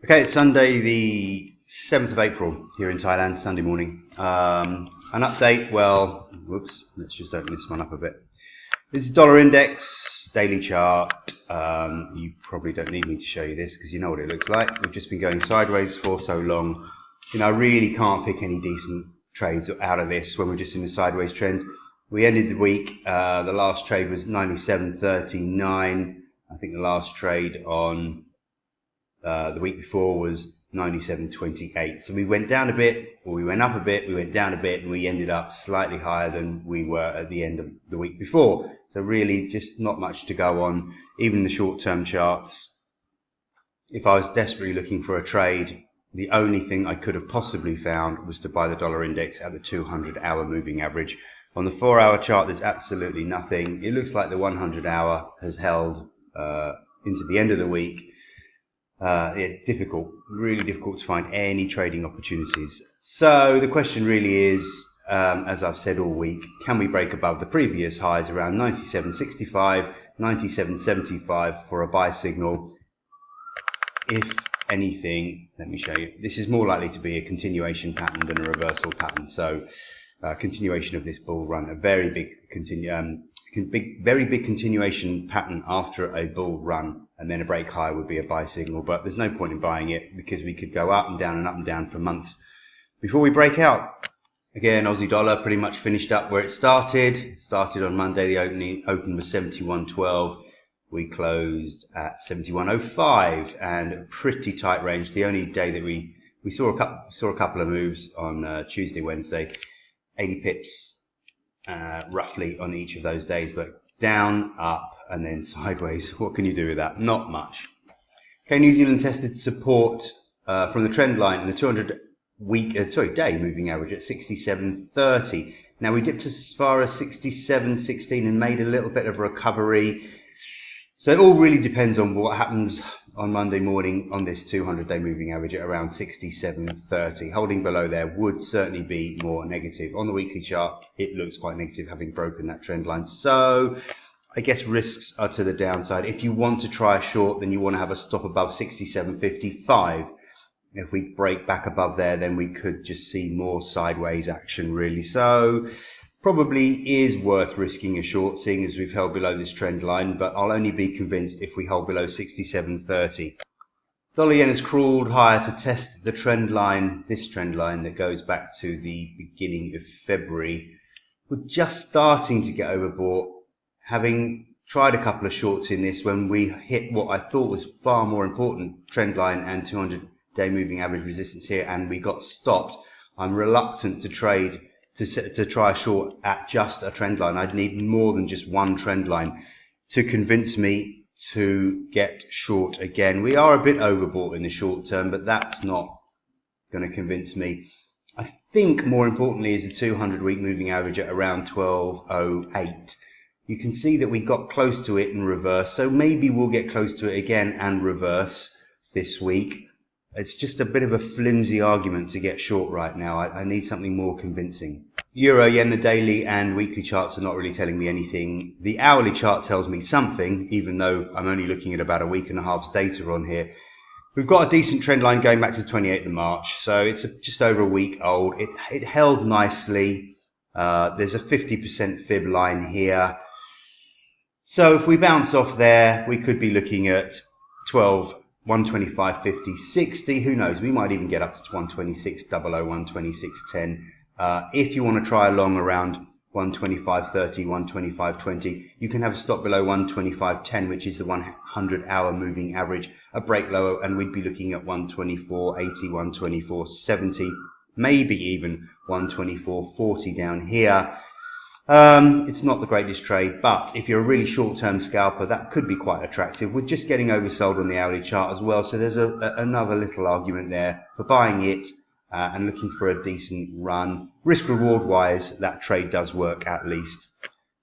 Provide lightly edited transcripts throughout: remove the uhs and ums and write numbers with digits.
Okay, it's Sunday the 7th of April here in Thailand, Sunday morning. An update, well, whoops, let's just open this one up a bit. This is dollar index, daily chart. You probably don't need me to show you this because you know what it looks like. We've just been going sideways for so long. You know, I really can't pick any decent trades out of this when we're just in the sideways trend. We ended the week, the last trade was 97.39. I think the last trade on the week before was 97.28. So we went down a bit, or we went up a bit, we went down a bit, and we ended up slightly higher than we were at the end of the week before. So really just not much to go on, even the short-term charts. If I was desperately looking for a trade, the only thing I could have possibly found was to buy the dollar index at the 200-hour moving average. On the 4-hour chart, there's absolutely nothing. It looks like the 100-hour has held into the end of the week. Really difficult to find any trading opportunities. So the question really is, as I've said all week, can we break above the previous highs around 97.65, 97.75 for a buy signal? If anything, let me show you. This is more likely to be a continuation pattern than a reversal pattern. So continuation of this bull run, a very big continuation pattern after a bull run, and then a break high would be a buy signal, but there's no point in buying it because we could go up and down and up and down for months before we break out. Again, Aussie dollar pretty much finished up where it started on Monday. The open was 71.12. We closed at 71.05, and a pretty tight range. The only day that we saw a couple of moves on Tuesday, Wednesday, 80 pips roughly on each of those days, but down, up, and then sideways. What can you do with that? Not much. Okay, New Zealand tested support from the trend line in the 200-day moving average at 67.30. Now we dipped as far as 67.16 and made a little bit of a recovery. So it all really depends on what happens on Monday morning on this 200-day moving average at around 67.30. Holding below there would certainly be more negative. On the weekly chart, it looks quite negative, having broken that trend line. So I guess risks are to the downside. If you want to try a short, then you want to have a stop above 67.55. If we break back above there, then we could just see more sideways action, really. So probably is worth risking a short, seeing as we've held below this trend line, but I'll only be convinced if we hold below 67.30. Dollar yen has crawled higher to test the trend line, this trend line that goes back to the beginning of February. We're just starting to get overbought, having tried a couple of shorts in this when we hit what I thought was far more important trend line and 200-day moving average resistance here, and we got stopped. I'm reluctant to trade to try a short at just a trend line. I'd need more than just one trend line to convince me to get short again. We are a bit overbought in the short term, but that's not going to convince me. I think more importantly is the 200-week moving average at around 12.08. You can see that we got close to it in reverse, so maybe we'll get close to it again and reverse this week. It's just a bit of a flimsy argument to get short right now. I need something more convincing. Euro, yen, the daily and weekly charts are not really telling me anything. The hourly chart tells me something, even though I'm only looking at about a week and a half's data on here. We've got a decent trend line going back to the 28th of March, so it's just over a week old. It held nicely. There's a 50% fib line here. So if we bounce off there, we could be looking at 125.50, 60, who knows, we might even get up to 126.00, 126.10. If you want to try along around 125.30, 125.20, you can have a stop below 125.10, which is the 100-hour moving average, a break lower, and we'd be looking at 124.80, 124.70, maybe even 124.40 down here. It's not the greatest trade, but if you're a really short-term scalper, that could be quite attractive. We're just getting oversold on the hourly chart as well, so there's another little argument there for buying it and looking for a decent run. Risk-reward wise, that trade does work at least.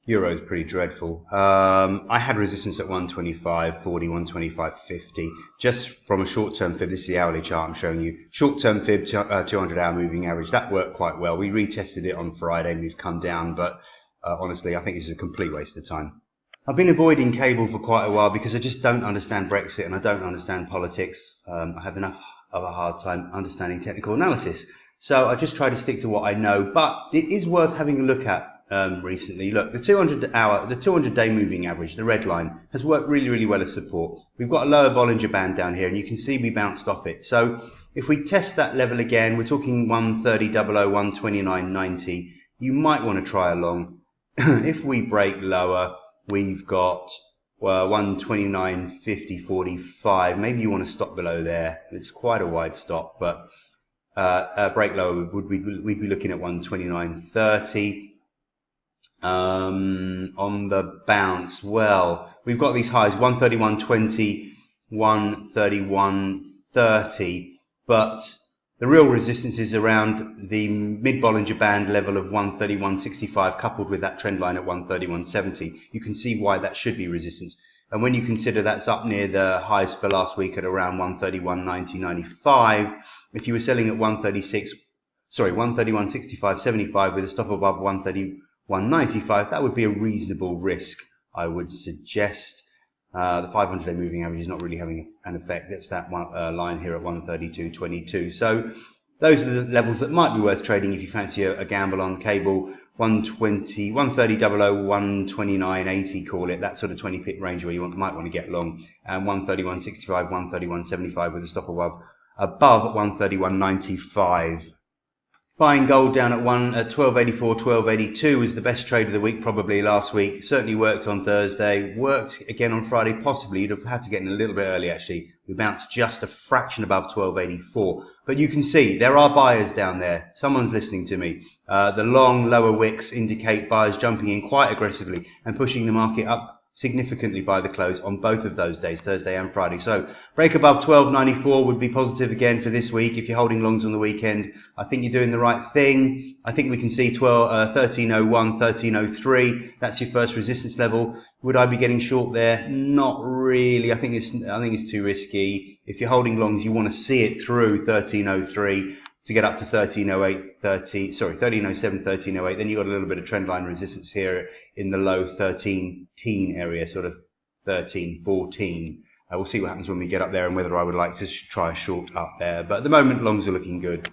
Euro is pretty dreadful. I had resistance at 125.40, 125.50, just from a short-term fib. This is the hourly chart I'm showing you. Short-term fib, 200-hour moving average, that worked quite well. We retested it on Friday and we've come down, but honestly, I think this is a complete waste of time. I've been avoiding cable for quite a while because I just don't understand Brexit and I don't understand politics. I have enough of a hard time understanding technical analysis. So I just try to stick to what I know, but it is worth having a look at recently. Look, the 200-day moving average, the red line, has worked really, really well as support. We've got a lower Bollinger Band down here and you can see we bounced off it. So if we test that level again, we're talking 130.00, 129.90. You might want to try along. If we break lower, we've got 129.50, 45. Maybe you want to stop below there. It's quite a wide stop, but break lower, we'd be looking at 129.30. On the bounce, well, we've got these highs, 131.20, 131.30, but the real resistance is around the mid-Bollinger Band level of 131.65 coupled with that trend line at 131.70. You can see why that should be resistance. And when you consider that's up near the highs for last week at around 131.90.95, if you were selling at 131.65.75 with a stop above 131.95, that would be a reasonable risk, I would suggest. The 500-day moving average is not really having an effect. That's that one, line here at 132.22. So those are the levels that might be worth trading if you fancy a gamble on cable. 130.00, 129.80, call it, that sort of 20 pip range where you might want to get long, and 131.65, 131.75 with a stop above 131.95. Buying gold down at 1284, 1282 was the best trade of the week probably last week. Certainly worked on Thursday, worked again on Friday, possibly. You'd have had to get in a little bit early actually. We bounced just a fraction above 1284. But you can see there are buyers down there. Someone's listening to me. The long lower wicks indicate buyers jumping in quite aggressively and pushing the market up significantly by the close on both of those days, Thursday and Friday. So break above 1294 would be positive again for this week. If you're holding longs on the weekend, I think you're doing the right thing. I think we can see 1301, 1303. That's your first resistance level. Would I be getting short there? Not really. I think it's too risky. If you're holding longs, you want to see it through 1303 to get up to 1307, 1308. Then you've got a little bit of trend line resistance here in the low 13 area, sort of 1314. We'll see what happens when we get up there and whether I would like to try a short up there. But at the moment, longs are looking good.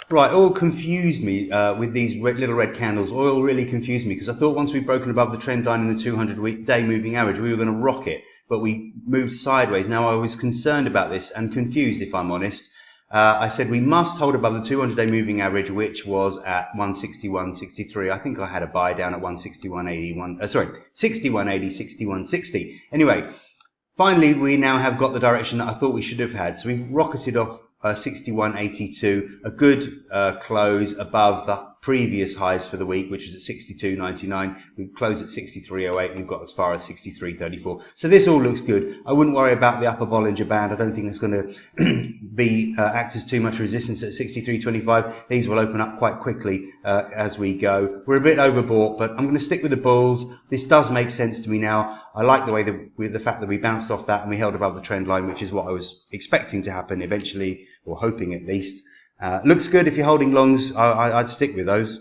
Right, oil confused me with these little red candles. Oil really confused me because I thought once we'd broken above the trend line in the 200-day moving average, we were going to rock it. But we moved sideways. Now, I was concerned about this and confused, if I'm honest. I said we must hold above the 200-day moving average, which was at 161.63. I think I had a buy down at 161.81. 61.80, 61.60. Anyway, finally we now have got the direction that I thought we should have had. So we've rocketed off 61.82, a good close above the previous highs for the week, which was at 62.99. We closed at 63.08 and we've got as far as 63.34. So this all looks good. I wouldn't worry about the upper Bollinger Band. I don't think it's going to act as too much resistance at 63.25. These will open up quite quickly as we go. We're a bit overbought, but I'm going to stick with the bulls. This does make sense to me now. I like the way the fact that we bounced off that and we held above the trend line, which is what I was expecting to happen eventually, or hoping at least. Looks good. If you're holding longs, I'd stick with those.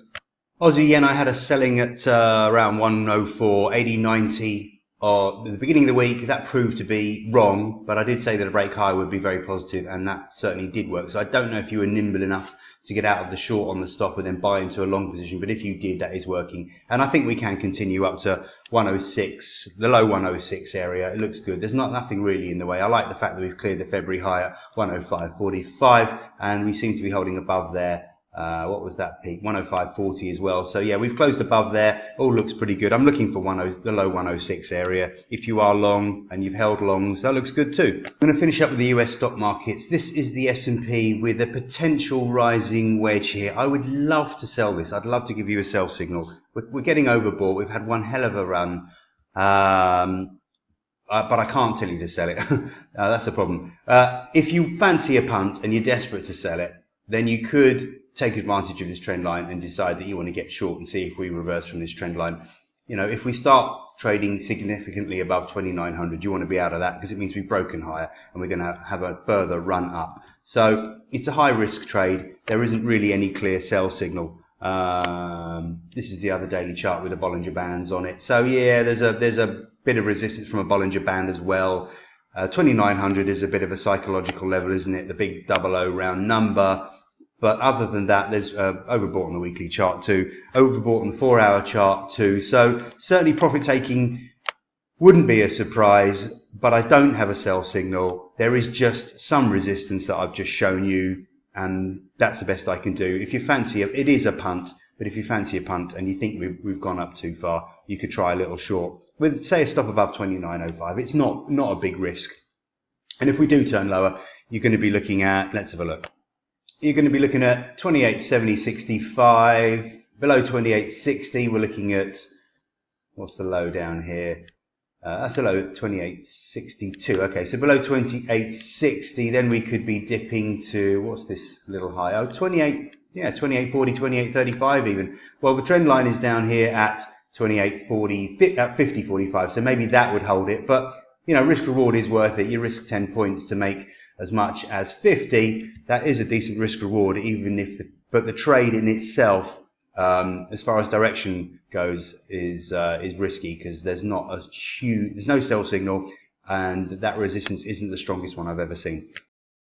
Aussie yen, I had a selling at around 104, 80, 90 at the beginning of the week. That proved to be wrong, but I did say that a break high would be very positive, and that certainly did work. So I don't know if you were nimble enough to get out of the short on the stop and then buy into a long position, but if you did, that is working. And I think we can continue up to 106, the low 106 area. It looks good. There's nothing really in the way. I like the fact that we've cleared the February high at 105.45, and we seem to be holding above there. What was that peak? 105.40 as well. So yeah, we've closed above there. All looks pretty good. I'm looking for the low 106 area. If you are long and you've held longs, that looks good too. I'm going to finish up with the US stock markets. This is the S&P with a potential rising wedge here. I would love to sell this. I'd love to give you a sell signal. We're getting overbought. We've had one hell of a run. But I can't tell you to sell it. That's the problem. If you fancy a punt and you're desperate to sell it, then you could take advantage of this trend line and decide that you want to get short and see if we reverse from this trend line. You know, if we start trading significantly above 2,900, you want to be out of that because it means we've broken higher and we're going to have a further run up. So it's a high risk trade. There isn't really any clear sell signal. This is the other daily chart with the Bollinger Bands on it. So yeah, there's a bit of resistance from a Bollinger Band as well. 2900 is a bit of a psychological level, isn't it? The big 00 round number. But other than that, there's overbought on the weekly chart too, overbought on the 4-hour chart too. So certainly profit taking wouldn't be a surprise, but I don't have a sell signal. There is just some resistance that I've just shown you, and that's the best I can do. If you fancy it, it is a punt, but if you fancy a punt and you think we've gone up too far, you could try a little short with, say, a stop above 29.05. It's not a big risk. And if we do turn lower, you're going to be looking at, let's have a look. You're going to be looking at 28.70.65. Below 28.60, we're looking at, what's the low down here? That's a low at 28.62. Okay, so below 28.60, then we could be dipping to, what's this little high? Oh, 28, yeah, 28.40, 28.35 even. Well, the trend line is down here at 28.40, at 50.45, so maybe that would hold it. But, you know, risk reward is worth it. You risk 10 points to make as much as 50. That is a decent risk reward, even if but the trade in itself, as far as direction goes, is risky, because there's no sell signal, and that resistance isn't the strongest one I've ever seen.